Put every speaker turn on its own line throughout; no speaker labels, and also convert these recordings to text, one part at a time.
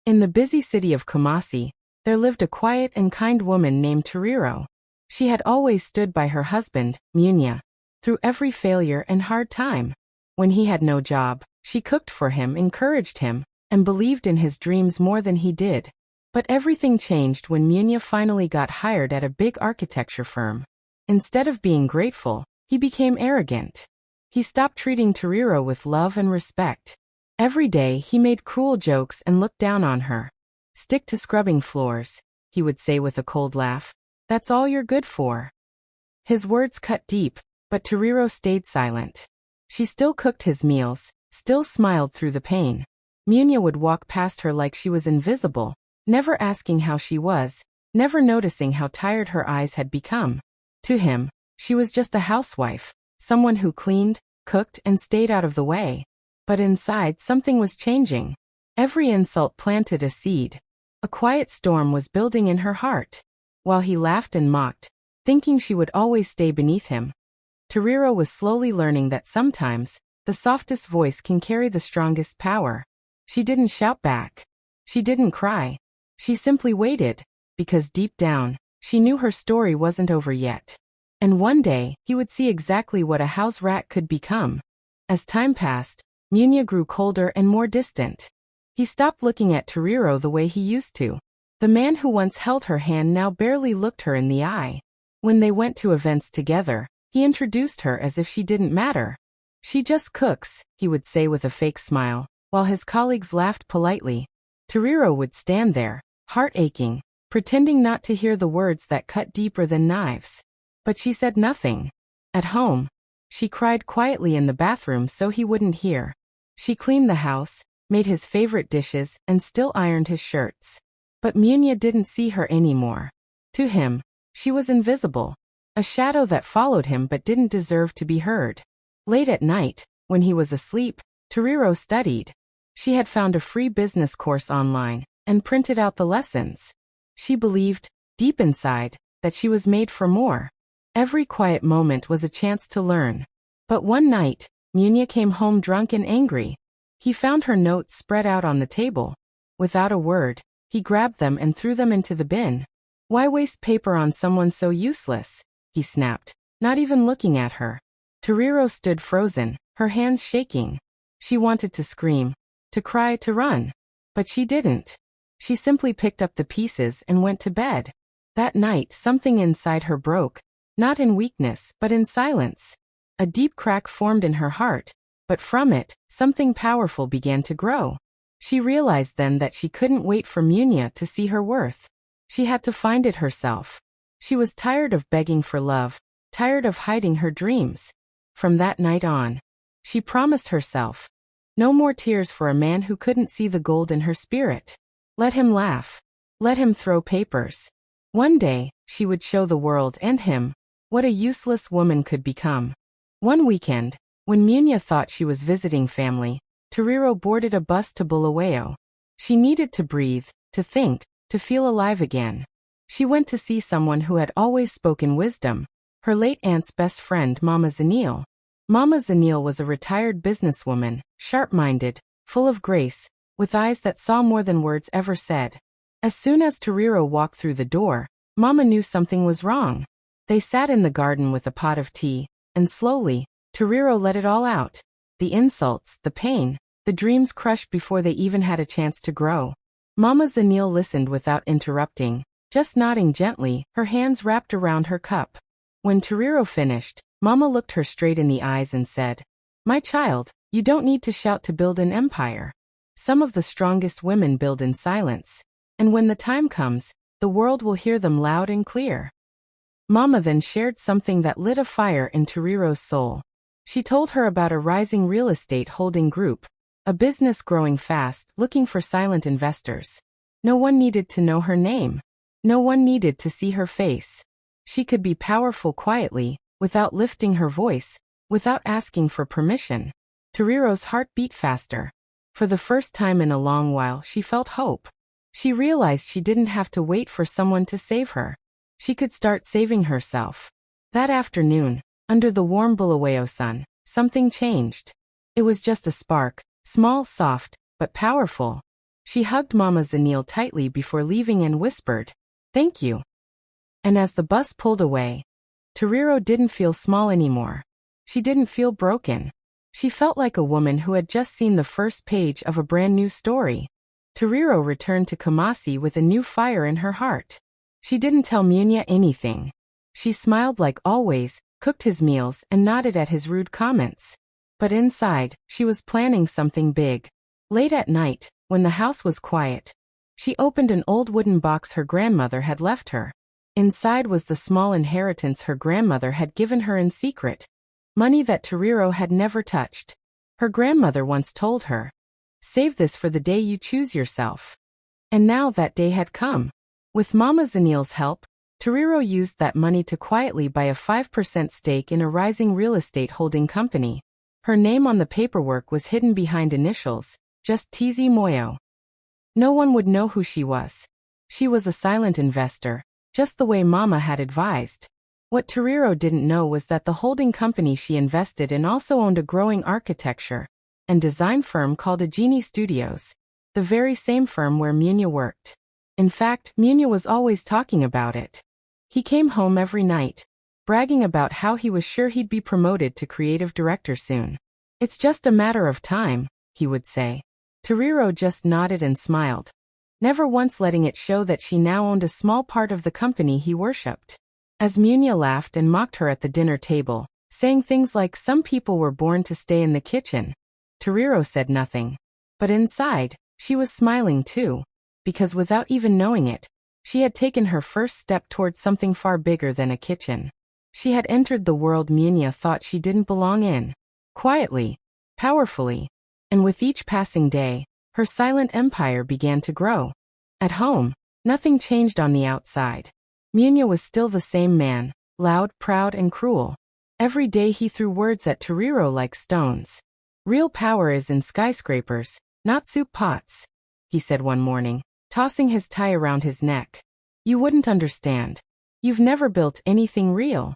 In the busy city of Kumasi, there lived a quiet and kind woman named Tariro. She had always stood by her husband, Munya, through every failure and hard time. When he had no job, she cooked for him, encouraged him, and believed in his dreams more than he did. But everything changed when Munya finally got hired at a big architecture firm. Instead of being grateful, he became arrogant. He stopped treating Tariro with love and respect. Every day he made cruel jokes and looked down on her. "Stick to scrubbing floors," he would say with a cold laugh. "That's all you're good for." His words cut deep, but Tariro stayed silent. She still cooked his meals, still smiled through the pain. Munya would walk past her like she was invisible, never asking how she was, never noticing how tired her eyes had become. To him, she was just a housewife, someone who cleaned, cooked, and stayed out of the way. But inside, something was changing. Every insult planted a seed. A quiet storm was building in her heart. While he laughed and mocked, thinking she would always stay beneath him, Tariro was slowly learning that sometimes, the softest voice can carry the strongest power. She didn't shout back. She didn't cry. She simply waited, because deep down, she knew her story wasn't over yet. And one day, he would see exactly what a house rat could become. As time passed, Munya grew colder and more distant. He stopped looking at Tariro the way he used to. The man who once held her hand now barely looked her in the eye. When they went to events together, he introduced her as if she didn't matter. "She just cooks," he would say with a fake smile, while his colleagues laughed politely. Tariro would stand there, heart aching, pretending not to hear the words that cut deeper than knives. But she said nothing. At home, she cried quietly in the bathroom so he wouldn't hear. She cleaned the house, made his favorite dishes, and still ironed his shirts. But Munya didn't see her anymore. To him, she was invisible, a shadow that followed him but didn't deserve to be heard. Late at night, when he was asleep, Tariro studied. She had found a free business course online and printed out the lessons. She believed, deep inside, that she was made for more. Every quiet moment was a chance to learn. But one night, Munya came home drunk and angry. He found her notes spread out on the table. Without a word, he grabbed them and threw them into the bin. "Why waste paper on someone so useless?" he snapped, not even looking at her. Tariro stood frozen, her hands shaking. She wanted to scream, to cry, to run. But she didn't. She simply picked up the pieces and went to bed. That night, something inside her broke, not in weakness, but in silence. A deep crack formed in her heart, but from it, something powerful began to grow. She realized then that she couldn't wait for Munya to see her worth. She had to find it herself. She was tired of begging for love, tired of hiding her dreams. From that night on, she promised herself, no more tears for a man who couldn't see the gold in her spirit. Let him laugh. Let him throw papers. One day, she would show the world and him what a useless woman could become. One weekend, when Munya thought she was visiting family, Tariro boarded a bus to Bulawayo. She needed to breathe, to think, to feel alive again. She went to see someone who had always spoken wisdom, her late aunt's best friend, Mama Zanil. Mama Zanil was a retired businesswoman, sharp-minded, full of grace, with eyes that saw more than words ever said. As soon as Tariro walked through the door, Mama knew something was wrong. They sat in the garden with a pot of tea, and slowly, Tariro let it all out. The insults, the pain, the dreams crushed before they even had a chance to grow. Mama Zanil listened without interrupting, just nodding gently, her hands wrapped around her cup. When Tariro finished, Mama looked her straight in the eyes and said, "My child, you don't need to shout to build an empire. Some of the strongest women build in silence. And when the time comes, the world will hear them loud and clear." Mama then shared something that lit a fire in Tariro's soul. She told her about a rising real estate holding group, a business growing fast, looking for silent investors. No one needed to know her name. No one needed to see her face. She could be powerful quietly, without lifting her voice, without asking for permission. Tariro's heart beat faster. For the first time in a long while, she felt hope. She realized she didn't have to wait for someone to save her. She could start saving herself. That afternoon, under the warm Bulawayo sun, something changed. It was just a spark, small, soft, but powerful. She hugged Mama Zanil tightly before leaving and whispered, "Thank you." And as the bus pulled away, Tariro didn't feel small anymore. She didn't feel broken. She felt like a woman who had just seen the first page of a brand new story. Tariro returned to Kumasi with a new fire in her heart. She didn't tell Munya anything. She smiled like always, cooked his meals, and nodded at his rude comments. But inside, she was planning something big. Late at night, when the house was quiet, she opened an old wooden box her grandmother had left her. Inside was the small inheritance her grandmother had given her in secret. Money that Tariro had never touched. Her grandmother once told her, "Save this for the day you choose yourself." And now that day had come. With Mama Zanil's help, Tariro used that money to quietly buy a 5% stake in a rising real estate holding company. Her name on the paperwork was hidden behind initials, just TZ Moyo. No one would know who she was. She was a silent investor, just the way Mama had advised. What Tariro didn't know was that the holding company she invested in also owned a growing architecture and design firm called Genie Studios, the very same firm where Munya worked. In fact, Munya was always talking about it. He came home every night, bragging about how he was sure he'd be promoted to creative director soon. "It's just a matter of time," he would say. Tariro just nodded and smiled, never once letting it show that she now owned a small part of the company he worshipped. As Munya laughed and mocked her at the dinner table, saying things like some people were born to stay in the kitchen, Tariro said nothing. But inside, she was smiling too, because without even knowing it, she had taken her first step towards something far bigger than a kitchen. She had entered the world Munya thought she didn't belong in. Quietly, powerfully, and with each passing day, her silent empire began to grow. At home, nothing changed on the outside. Munya was still the same man, loud, proud, and cruel. Every day he threw words at Tariro like stones. "Real power is in skyscrapers, not soup pots," he said one morning, tossing his tie around his neck. "You wouldn't understand. You've never built anything real."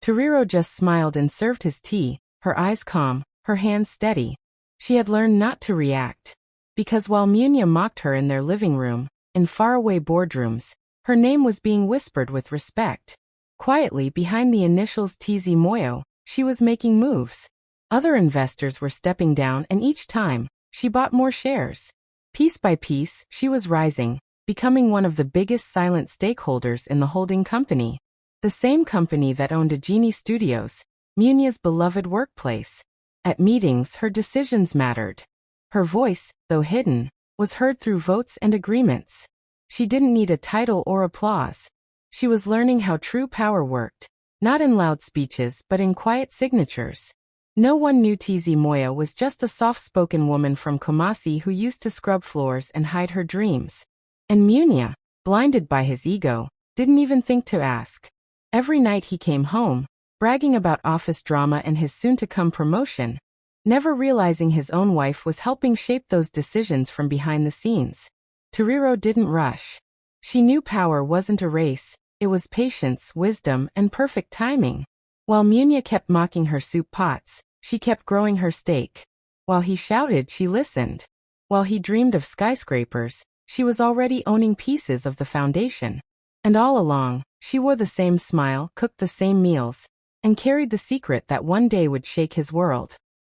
Tariro just smiled and served his tea, her eyes calm, her hands steady. She had learned not to react. Because while Munya mocked her in their living room, in faraway boardrooms, her name was being whispered with respect. Quietly behind the initials TZ Moyo, she was making moves. Other investors were stepping down, and each time, she bought more shares. Piece by piece, she was rising, becoming one of the biggest silent stakeholders in the holding company. The same company that owned Genie Studios, Munya's beloved workplace. At meetings, her decisions mattered. Her voice, though hidden, was heard through votes and agreements. She didn't need a title or applause. She was learning how true power worked, not in loud speeches but in quiet signatures. No one knew TZ Moya was just a soft-spoken woman from Kumasi who used to scrub floors and hide her dreams. And Munya, blinded by his ego, didn't even think to ask. Every night he came home, bragging about office drama and his soon-to-come promotion, never realizing his own wife was helping shape those decisions from behind the scenes. Tariro didn't rush. She knew power wasn't a race, it was patience, wisdom, and perfect timing. While Munya kept mocking her soup pots, she kept growing her stake. While he shouted, she listened. While he dreamed of skyscrapers, she was already owning pieces of the foundation. And all along, she wore the same smile, cooked the same meals, and carried the secret that one day would shake his world.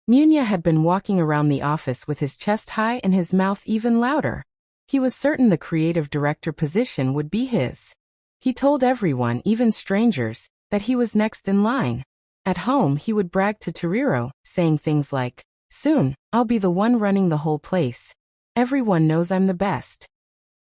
Munya had been walking around the office with his chest high and his mouth even louder. He was certain the creative director position would be his. He told everyone, even strangers, that he was next in line. At home, he would brag to Tariro, saying things like, "Soon, I'll be the one running the whole place. Everyone knows I'm the best."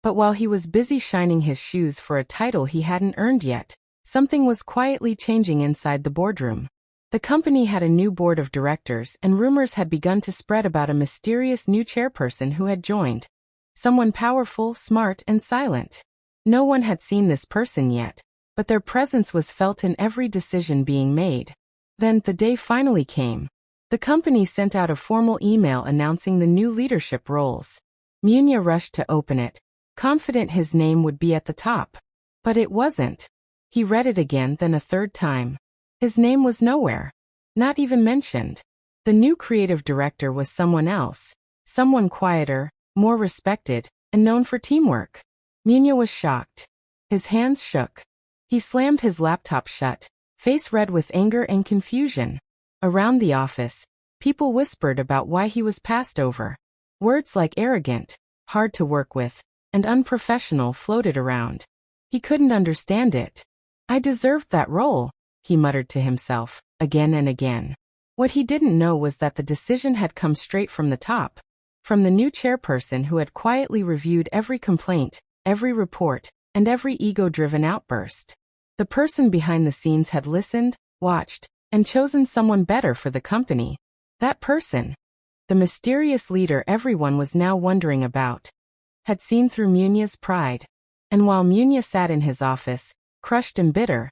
But while he was busy shining his shoes for a title he hadn't earned yet, something was quietly changing inside the boardroom. The company had a new board of directors, and rumors had begun to spread about a mysterious new chairperson who had joined. Someone powerful, smart, and silent. No one had seen this person yet, but their presence was felt in every decision being made. Then, the day finally came. The company sent out a formal email announcing the new leadership roles. Munya rushed to open it, confident his name would be at the top. But it wasn't. He read it again, then a third time. His name was nowhere. Not even mentioned. The new creative director was someone else. Someone quieter, more respected, and known for teamwork. Munya was shocked. His hands shook. He slammed his laptop shut, face red with anger and confusion. Around the office, people whispered about why he was passed over. Words like arrogant, hard to work with, and unprofessional floated around. He couldn't understand it. I deserved that role, he muttered to himself, again and again. What he didn't know was that the decision had come straight from the top, from the new chairperson who had quietly reviewed every complaint, every report, and every ego-driven outburst. The person behind the scenes had listened, watched, and chosen someone better for the company. That person, the mysterious leader everyone was now wondering about, had seen through Munya's pride. And while Munya sat in his office, crushed and bitter,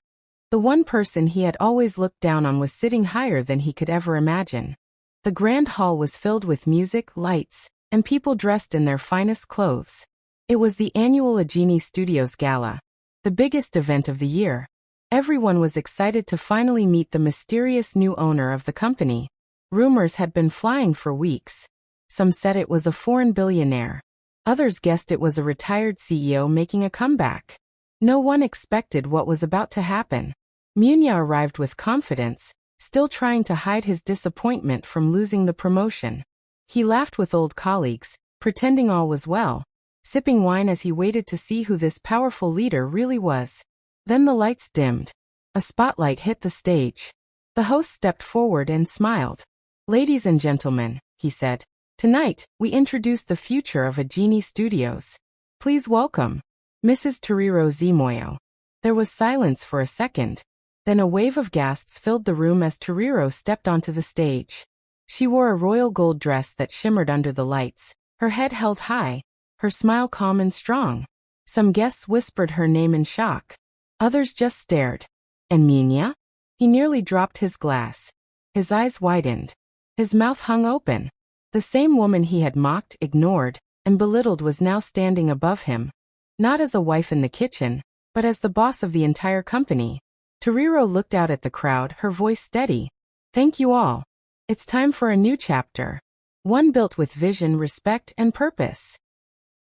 the one person he had always looked down on was sitting higher than he could ever imagine. The grand hall was filled with music, lights, and people dressed in their finest clothes. It was the annual Agini Studios Gala, the biggest event of the year. Everyone was excited to finally meet the mysterious new owner of the company. Rumors had been flying for weeks. Some said it was a foreign billionaire. Others guessed it was a retired CEO making a comeback. No one expected what was about to happen. Munya arrived with confidence, still trying to hide his disappointment from losing the promotion. He laughed with old colleagues, pretending all was well, sipping wine as he waited to see who this powerful leader really was. Then the lights dimmed. A spotlight hit the stage. The host stepped forward and smiled. "Ladies and gentlemen," he said, "tonight, we introduce the future of Agini Studios. Please welcome Mrs. Tariro Zimoyo." There was silence for a second. Then a wave of gasps filled the room as Tariro stepped onto the stage. She wore a royal gold dress that shimmered under the lights, her head held high, her smile calm and strong. Some guests whispered her name in shock. Others just stared. And Munya? He nearly dropped his glass. His eyes widened. His mouth hung open. The same woman he had mocked, ignored, and belittled was now standing above him. Not as a wife in the kitchen, but as the boss of the entire company. Tariro looked out at the crowd, her voice steady. "Thank you all. It's time for a new chapter. One built with vision, respect, and purpose."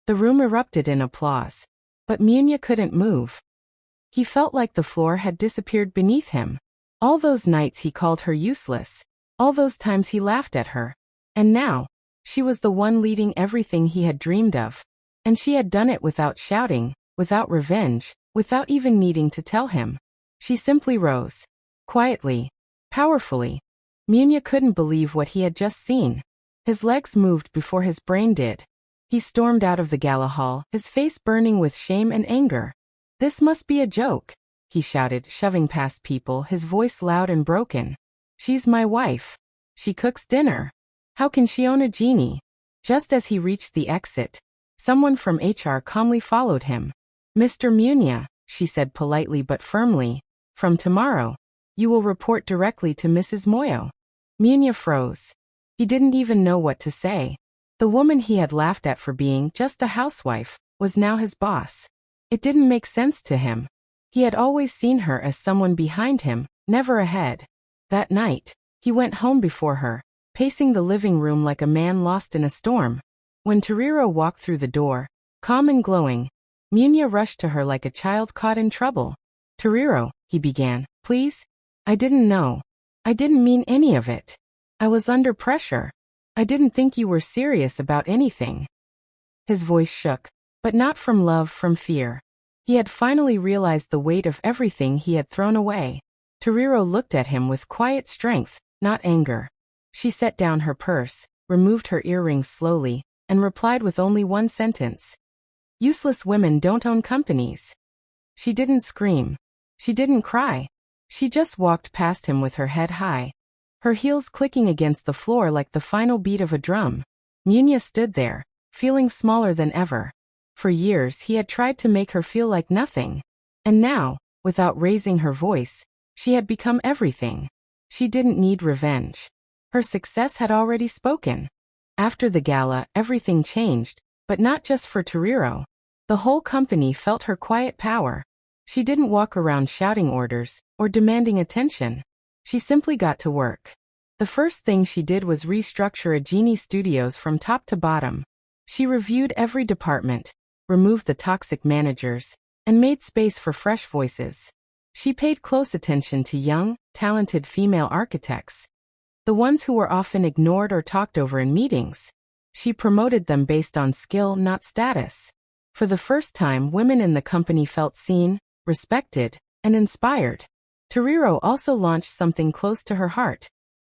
The room erupted in applause. But Munya couldn't move. He felt like the floor had disappeared beneath him. All those nights he called her useless. All those times he laughed at her. And now, she was the one leading everything he had dreamed of. And she had done it without shouting, without revenge, without even needing to tell him. She simply rose. Quietly. Powerfully. Munya couldn't believe what he had just seen. His legs moved before his brain did. He stormed out of the gala hall, his face burning with shame and anger. "This must be a joke," he shouted, shoving past people, his voice loud and broken. "She's my wife. She cooks dinner. How can she own a genie?" Just as he reached the exit, someone from HR calmly followed him. "Mr. Munya," she said politely but firmly, "from tomorrow, you will report directly to Mrs. Moyo." Munya froze. He didn't even know what to say. The woman he had laughed at for being just a housewife was now his boss. It didn't make sense to him. He had always seen her as someone behind him, never ahead. That night, he went home before her, pacing the living room like a man lost in a storm. When Tariro walked through the door, calm and glowing, Munya rushed to her like a child caught in trouble. "Tariro," he began, "please? I didn't know. I didn't mean any of it. I was under pressure. I didn't think you were serious about anything." His voice shook, but not from love, from fear. He had finally realized the weight of everything he had thrown away. Tariro looked at him with quiet strength, not anger. She set down her purse, removed her earrings slowly, and replied with only one sentence. "Useless women don't own companies." She didn't scream. She didn't cry. She just walked past him with her head high, her heels clicking against the floor like the final beat of a drum. Munya stood there, feeling smaller than ever. For years he had tried to make her feel like nothing. And now, without raising her voice, she had become everything. She didn't need revenge. Her success had already spoken. After the gala, everything changed, but not just for Tariro. The whole company felt her quiet power. She didn't walk around shouting orders or demanding attention. She simply got to work. The first thing she did was restructure Agini Studios from top to bottom. She reviewed every department, removed the toxic managers, and made space for fresh voices. She paid close attention to young, talented female architects, the ones who were often ignored or talked over in meetings. She promoted them based on skill, not status. For the first time, women in the company felt seen, respected, and inspired. Tariro also launched something close to her heart,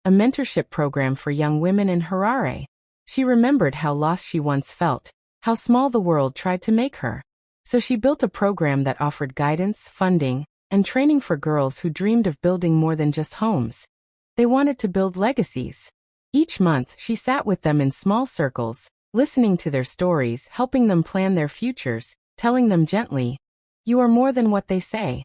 a mentorship program for young women in Harare. She remembered how lost she once felt, how small the world tried to make her. So she built a program that offered guidance, funding, and training for girls who dreamed of building more than just homes. They wanted to build legacies. Each month, she sat with them in small circles, listening to their stories, helping them plan their futures, telling them gently, "You are more than what they say."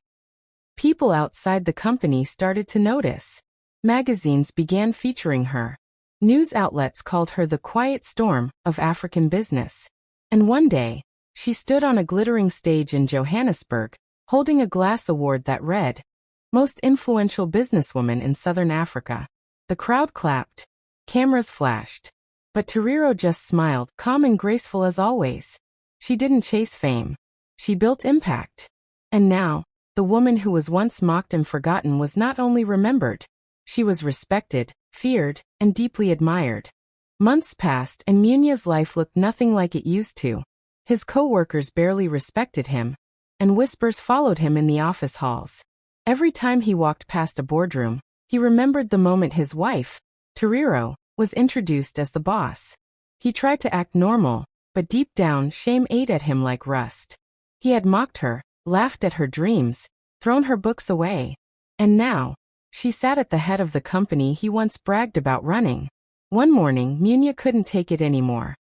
People outside the company started to notice. Magazines began featuring her. News outlets called her the quiet storm of African business. And one day, she stood on a glittering stage in Johannesburg, holding a glass award that read, "Most Influential Businesswoman in Southern Africa." The crowd clapped. Cameras flashed. But Tariro just smiled, calm and graceful as always. She didn't chase fame. She built impact. And now, the woman who was once mocked and forgotten was not only remembered, she was respected, feared, and deeply admired. Months passed and Munia's life looked nothing like it used to. His co-workers barely respected him, and whispers followed him in the office halls. Every time he walked past a boardroom, he remembered the moment his wife, Tariro, was introduced as the boss. He tried to act normal, but deep down shame ate at him like rust. He had mocked her, laughed at her dreams, thrown her books away. And now, she sat at the head of the company he once bragged about running. One morning, Munia couldn't take it anymore.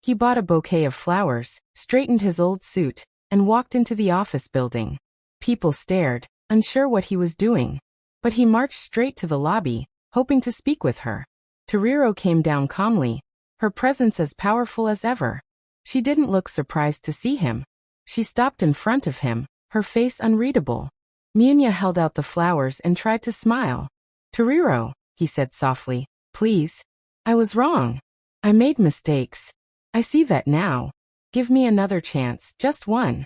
He bought a bouquet of flowers, straightened his old suit, and walked into the office building. People stared, unsure what he was doing. But he marched straight to the lobby, hoping to speak with her. Tariro came down calmly, her presence as powerful as ever. She didn't look surprised to see him. She stopped in front of him, her face unreadable. Munia held out the flowers and tried to smile. "Tariro," he said softly, "please. I was wrong. I made mistakes. I see that now. Give me another chance, just one."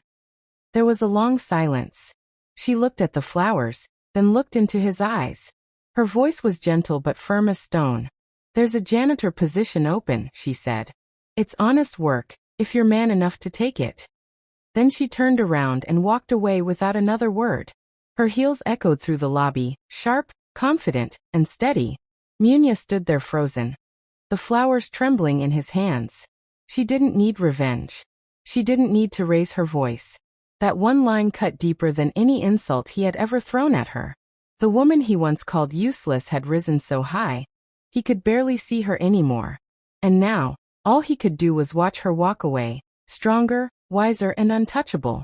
There was a long silence. She looked at the flowers, then looked into his eyes. Her voice was gentle but firm as stone. "There's a janitor position open," she said. "It's honest work, if you're man enough to take it." Then she turned around and walked away without another word. Her heels echoed through the lobby, sharp, confident, and steady. Munia stood there frozen, the flowers trembling in his hands. She didn't need revenge. She didn't need to raise her voice. That one line cut deeper than any insult he had ever thrown at her. The woman he once called useless had risen so high, he could barely see her anymore. And now, all he could do was watch her walk away, stronger, wiser, and untouchable.